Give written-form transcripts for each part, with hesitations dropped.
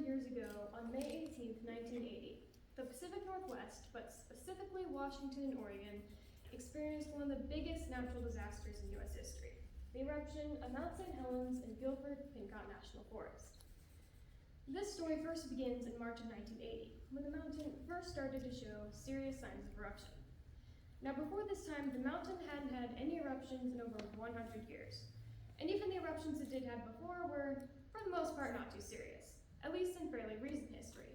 years ago, on May 18th, 1980, the Pacific Northwest, but specifically Washington and Oregon, experienced one of the biggest natural disasters in U.S. history, the eruption of Mount St. Helens in Guilford-Pincott National Forest. This story first begins in March of 1980, when the mountain first started to show serious signs of eruption. Now, before this time, the mountain hadn't had any eruptions in over 100 years. And even the eruptions it did have before were, for the most part, not too serious, at least in fairly recent history.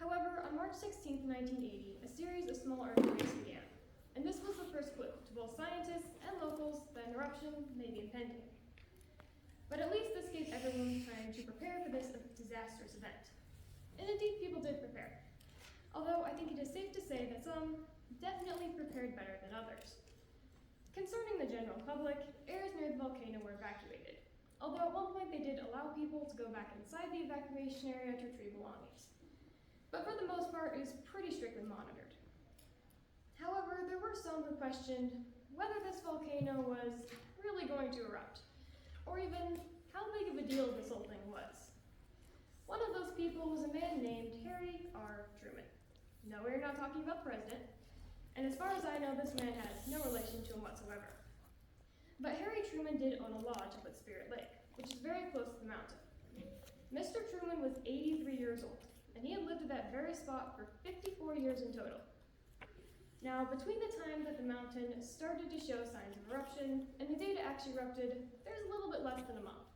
However, on March 16, 1980, a series of small earthquakes began, and this was the first clue to both scientists and locals that an eruption may be impending. But at least this gave everyone time to prepare for this disastrous event. And indeed, people did prepare. Although I think it is safe to say that some definitely prepared better than others. Concerning the general public, areas near the volcano were evacuated, although at one point they did allow people to go back inside the evacuation area to retrieve belongings. But for the most part, it was pretty strictly monitored. However, there were some who questioned whether this volcano was really going to erupt, or even how big of a deal this whole thing was. One of those people was a man named Harry R. Truman. No, we're not talking about the president, and as far as I know, this man has no relation to him whatsoever. But Harry Truman did own a lodge up at Spirit Lake, which is very close to the mountain. Mr. Truman was 83 years old, and he had lived at that very spot for 54 years in total. Now, between the time that the mountain started to show signs of eruption and the day it actually erupted, there's a little bit less than a month.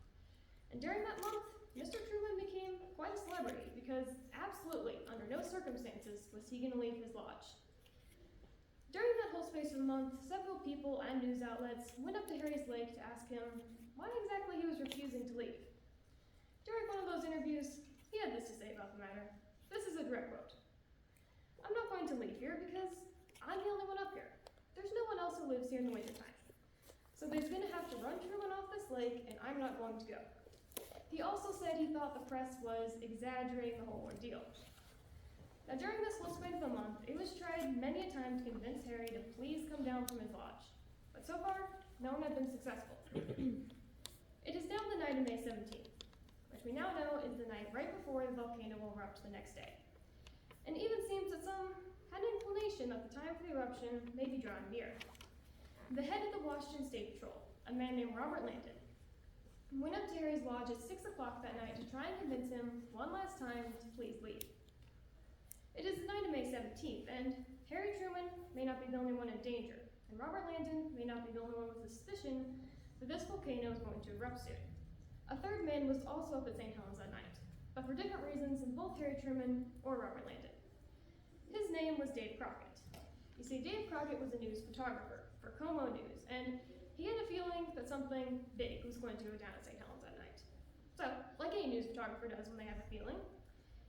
And during that month, Mr. Truman became quite a celebrity because absolutely, under no circumstances, was he going to leave his lodge. During that whole space of a month, several people and news outlets went up to Harry's Lake to ask him why exactly he was refusing to leave. During one of those interviews, he had this to say about the matter. This is a direct quote. "I'm not going to leave here because I'm the only one up here. There's no one else who lives here in the wintertime. So there's going to have to run Truman off this lake, and I'm not going to go." He also said he thought the press was exaggerating the whole ordeal. Now, during this whole span of a month, it was tried many a time to convince Harry to please come down from his lodge. But so far, no one had been successful. It is now the night of May 17th, which we now know is the night right before the volcano will erupt the next day. And it even seems that some had an inclination that the time for the eruption may be drawing near. The head of the Washington State Patrol, a man named Robert Landon, went up to Harry's lodge at 6 o'clock that night to try and convince him one last time to please leave. It is the night of May 17th, and Harry Truman may not be the only one in danger, and Robert Landon may not be the only one with the suspicion that this volcano is going to erupt soon. A third man was also up at St. Helens that night, but for different reasons than both Harry Truman or Robert Landon. His name was Dave Crockett. You see, Dave Crockett was a news photographer for Como News, and he had a feeling that something big was going to go down at St. Helens that night. So, like any news photographer does when they have a feeling,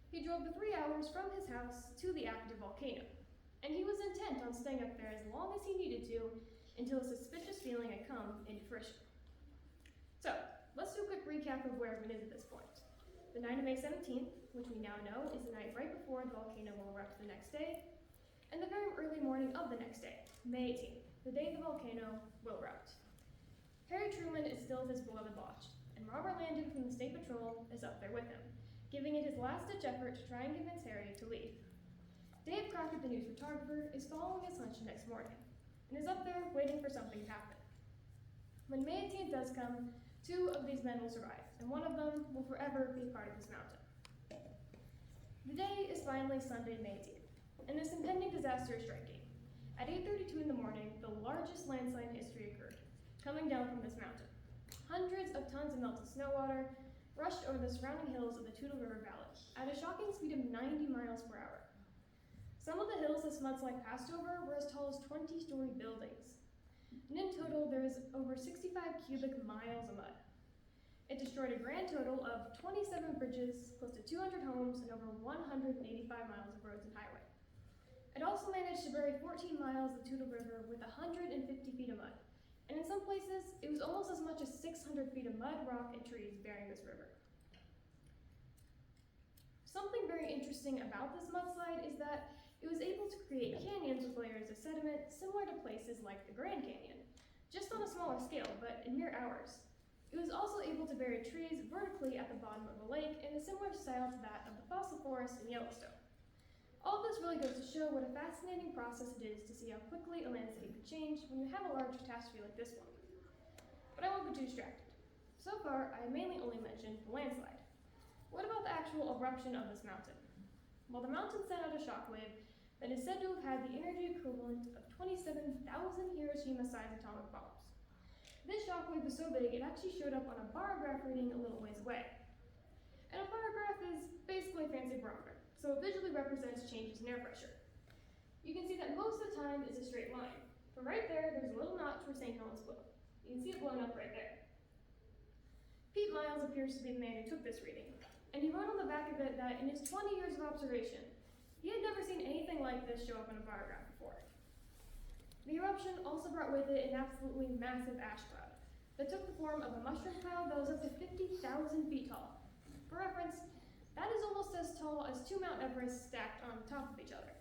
he drove the 3 hours from his house to the active volcano, and he was intent on staying up there as long as he needed to until a suspicious feeling had come into fruition. So, let's do a quick recap of where everyone is at this point. The night of May 17th, which we now know is the night right before the volcano will erupt the next day, and the very early morning of the next day, May 18th, the day the volcano will erupt. Harry Truman is still at his beloved lodge, and Robert Landon from the State Patrol is up there with him, giving it his last-ditch effort to try and convince Harry to leave. Dave Crockett, the news photographer, is following his hunch the next morning, and is up there waiting for something to happen. When May 18th does come, 2 of these men will survive, and one of them will forever be part of this mountain. The day is finally Sunday, May 18th, and this impending disaster is striking. At 8:32 in the morning, the largest landslide in history occurred, coming down from this mountain. Hundreds of tons of melted snow water rushed over the surrounding hills of the Toutle River Valley at a shocking speed of 90 miles per hour. Some of the hills this mudslide passed over were as tall as 20-story buildings. And in total, there is over 65 cubic miles of mud. It destroyed a grand total of 27 bridges, close to 200 homes, and over 185 miles of roads and highway. It also managed to bury 14 miles of the Toutle River with 150 feet of mud. And in some places, it was almost as much as 600 feet of mud, rock, and trees bearing this river. Something very interesting about this mudslide is that it was able to create canyons with layers of sediment similar to places like the Grand Canyon, just on a smaller scale, but in mere hours. It was also able to bury trees vertically at the bottom of the lake in a similar style to that of the fossil forest in Yellowstone. All this really goes to show what a fascinating process it is to see how quickly a landscape can change when you have a large catastrophe like this one. But I won't be too distracted. So far, I mainly only mentioned the landslide. What about the actual eruption of this mountain? Well, the mountain sent out a shockwave that is said to have had the energy equivalent of 27,000 Hiroshima-sized atomic bombs. This shockwave was so big it actually showed up on a barograph reading a little ways away. And a barograph is basically a fancy barometer, so it visually represents changes in air pressure. You can see that most of the time is a straight line, but right there's a little notch where St. Helens blew. You can see it blown up right there. Pete Miles appears to be the man who took this reading, and he wrote on the back of it that in his 20 years of observation, he had never seen anything like this show up in a barograph before. The eruption also brought with it an absolutely massive ash cloud that took the form of a mushroom cloud that was up to 50,000 feet tall. For reference, that is almost as tall as 2 Mount Everests stacked on top of each other.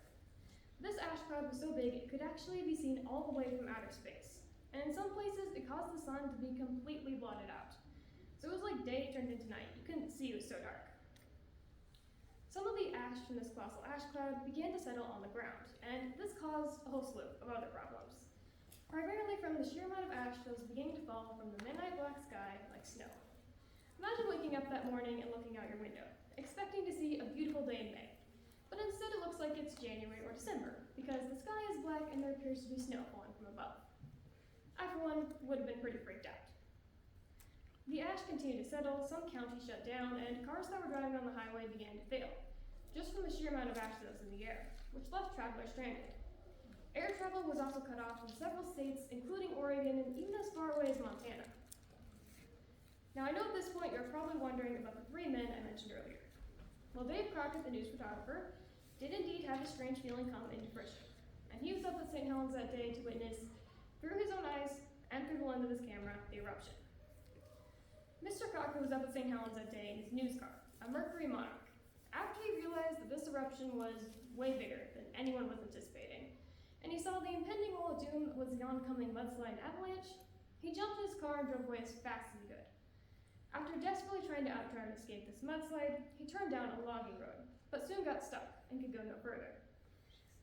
This ash cloud was so big it could actually be seen all the way from outer space, and in some places it caused the sun to be completely blotted out. So it was like day turned into night. You couldn't see, it was so dark. Some of the ash from this colossal ash cloud began to settle on the ground, and this caused a whole slew of other problems. Primarily from the sheer amount of ash that was beginning to fall from the midnight black sky like snow. Imagine waking up that morning and looking out your window, expecting to see a beautiful day in May. But instead it looks like it's January or December, because the sky is black and there appears to be snow falling from above. I, for one, would have been pretty freaked out. The ash continued to settle, some counties shut down, and cars that were driving on the highway began to fail, just from the sheer amount of ash that was in the air, which left travelers stranded. Air travel was also cut off in several states, including Oregon and even as far away as Montana. Now, I know at this point you're probably wondering about the 3 men I mentioned earlier. Well, Dave Crockett, the news photographer, did indeed have a strange feeling come into fruition, and he was up at St. Helens that day to witness, through his own eyes and through the lens of his camera, the eruption. Mr. Crockett was up at St. Helens that day in his news car, a Mercury Monarch. After he realized that this eruption was way bigger than anyone was anticipating, and he saw the impending wall of doom was the oncoming mudslide and avalanche, he jumped in his car and drove away as fast as he could. After desperately trying to outdrive and escape this mudslide, he turned down a logging road, but soon got stuck and could go no further.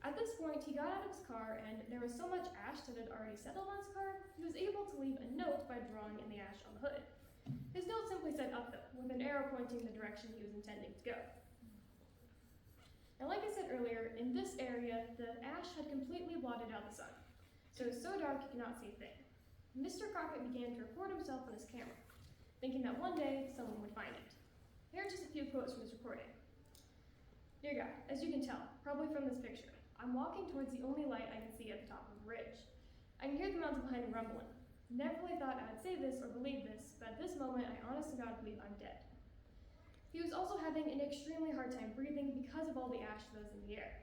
At this point, he got out of his car, and there was so much ash that had already settled on his car, he was able to leave a note by drawing in the ash on the hood. His note simply said up, though, with an arrow pointing the direction he was intending to go. Now, like I said earlier, in this area, the ash had completely blotted out the sun, so it was so dark you could not see a thing. Mr. Crockett began to record himself on his camera, thinking that one day someone would find it. Here are just a few quotes from his recording. Dear God, as you can tell, probably from this picture, I'm walking towards the only light I can see at the top of the ridge. I can hear the mountain behind me rumbling. Never really thought I'd say this or believe this, but at this moment I honest to God believe I'm dead. He was also having an extremely hard time breathing because of all the ash that was in the air.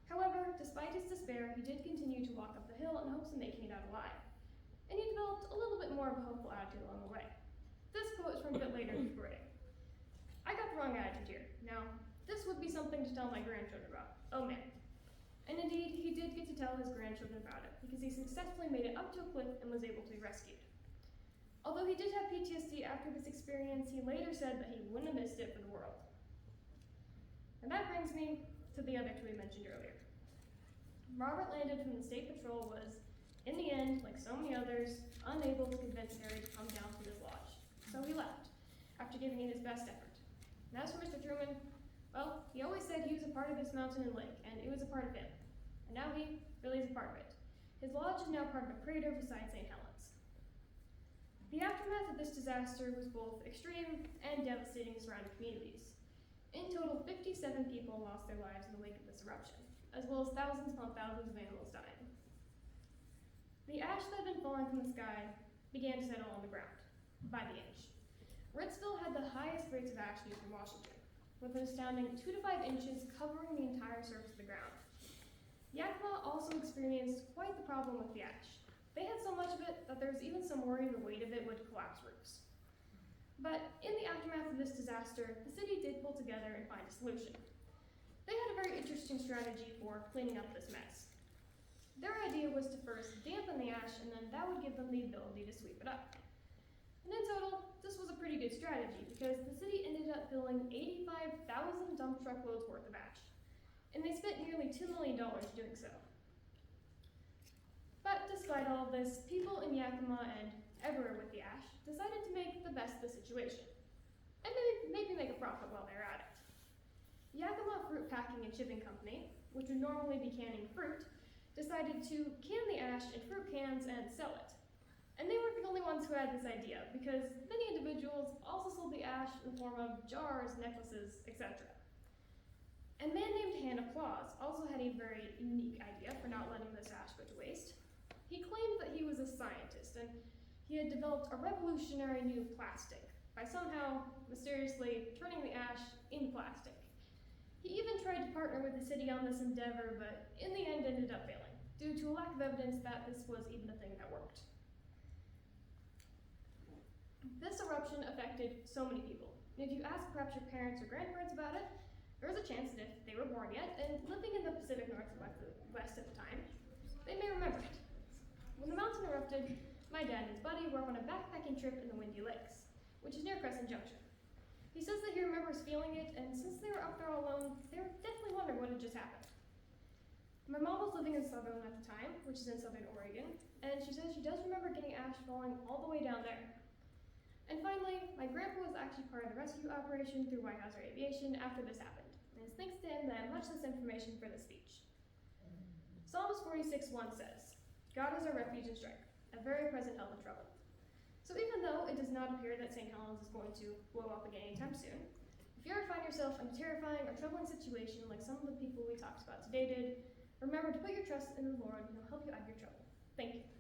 However, despite his despair, he did continue to walk up the hill in hopes of making it out alive, and he developed a little bit more of a hopeful attitude along the way. This quote is from a bit later in the recording. I got the wrong attitude here. Now, this would be something to tell my grandchildren about. Oh man. And indeed, he did get to tell his grandchildren about it, because he successfully made it up to a cliff and was able to be rescued. Although he did have PTSD after this experience, he later said that he wouldn't have missed it for the world. And that brings me to the other 2 we mentioned earlier. Robert Landon from the State Patrol was, in the end, like so many others, unable to convince Harry to come down from his lodge. So he left, after giving it his best effort. And as for Mr. Truman, well, he always said he was a part of this mountain and lake, and it was a part of him. And now he really is a part of it. His lodge is now part of a crater beside St. Helens. The aftermath of this disaster was both extreme and devastating to surrounding communities. In total, 57 people lost their lives in the wake of this eruption, as well as thousands upon thousands of animals dying. The ash that had been falling from the sky began to settle on the ground, by the inch. Ritzville had the highest rates of ash used in Washington, with an astounding 2 to 5 inches covering the entire surface of the ground. Yakima also experienced quite the problem with the ash. They had so much of it that there was even some worry the weight of it would collapse roofs. But in the aftermath of this disaster, the city did pull together and find a solution. They had a very interesting strategy for cleaning up this mess. Their idea was to first dampen the ash, and then that would give them the ability to sweep it up. And in good strategy because the city ended up filling 85,000 dump truckloads worth of ash, and they spent nearly $2 million doing so. But despite all of this, people in Yakima and everywhere with the ash decided to make the best of the situation, and maybe make a profit while they're at it. Yakima Fruit Packing and Shipping Company, which would normally be canning fruit, decided to can the ash in fruit cans and sell it. And they weren't the only ones who had this idea, because many individuals also sold the ash in the form of jars, necklaces, etc. A man named Hannah Claus also had a very unique idea for not letting this ash go to waste. He claimed that he was a scientist, and he had developed a revolutionary new plastic by somehow mysteriously turning the ash into plastic. He even tried to partner with the city on this endeavor, but in the end ended up failing, due to a lack of evidence that this was even a thing that worked. This eruption affected so many people. And if you ask perhaps your parents or grandparents about it, there was a chance that if they were born yet and living in the Pacific Northwest at the time, they may remember it. When the mountain erupted, my dad and his buddy were on a backpacking trip in the Windy Lakes, which is near Crescent Junction. He says that he remembers feeling it, and since they were up there all alone, they were definitely wondering what had just happened. My mom was living in Sutherland at the time, which is in Southern Oregon, and she says she does remember getting ash falling all the way down there. And finally, my grandpa was actually part of the rescue operation through Weyerhaeuser Aviation after this happened, and it's thanks to him that I have much of this information for this speech. Psalms 46:1 says, "God is our refuge and strength, a very present help in trouble." So even though it does not appear that St. Helens is going to blow up again anytime soon, if you ever find yourself in a terrifying or troubling situation like some of the people we talked about today did, remember to put your trust in the Lord and He'll help you out of your trouble. Thank you.